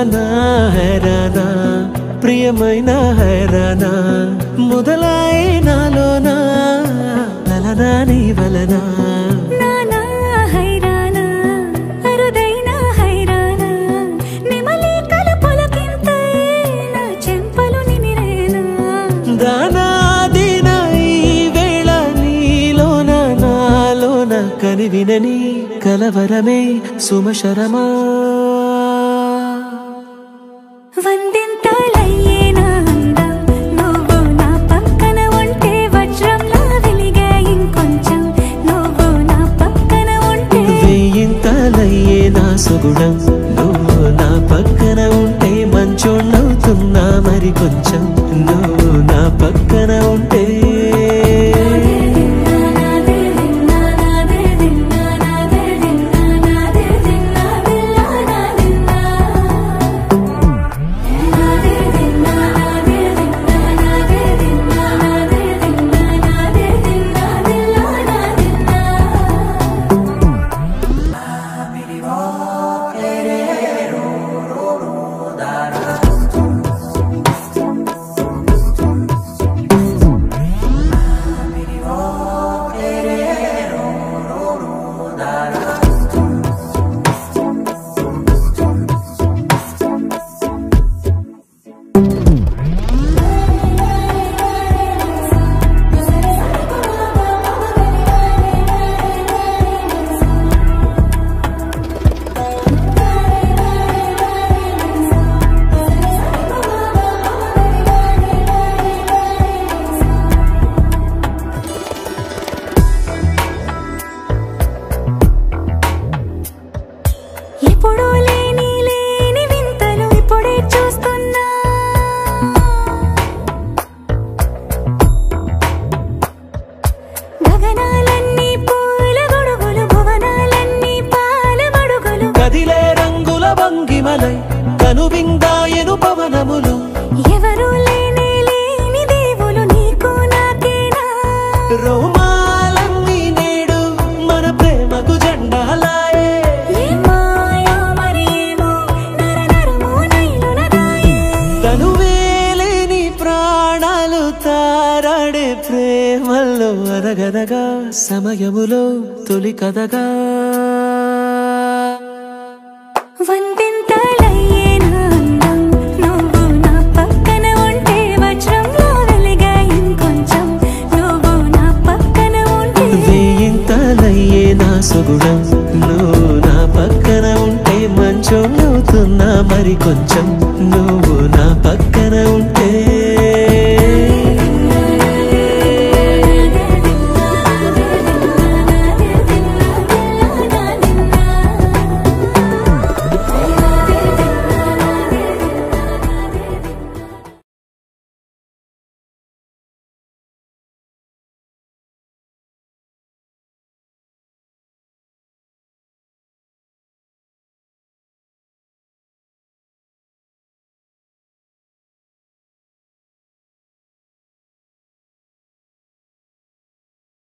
వలనా హైరానా ప్రియమైన హైరానా మొదలాయి నాలోనా లలనా నీ వలనా కనివినని కలవరమే సుమశరమా వందింతలయ్యేనా అందం నువ్వు నా పక్కన ఉంటే వజ్రంలా వెలిగే ఇంకొంచెం నువ్వు నా పక్కన ఉంటే వెయ్యింతలయ్యేనా సుగుణం నువ్వు నా పక్కన ఉంటే మంచోణ్ణవుతున్నా మరి కొంచెం నువ్వు నా పక్కన ఉంటే ఎప్పుడూ లేని వింతలు ఇప్పుడే చూస్తున్నా గగనాలన్నీ పూల గొడుగులు భువనాలన్నీ పాల మడుగులు కదిలే రంగుల భంగిమలై కనువిందాయను పవనములు ఎవరు లేని దేవులు నీకు నాకేనా రోమాలన్నీ నేడు మన ప్రేమకు జెండాలాయే తనువేలేని ప్రాణాలు తారాడే ప్రేమల్లో అరగదగా సమయములో తొలి కదగా వందింతలయ్యేనా అందం నువ్వు నా పక్కన ఉంటే వజ్రంలా వెలిగే ఇంకొంచెం నువ్వు నా పక్కన ఉంటే వెయ్యింతలయ్యేనా సుగుణం నువ్వు నా పక్కన ఉంటే మంచోణ్ణవుతున్నా మరి కొంచెం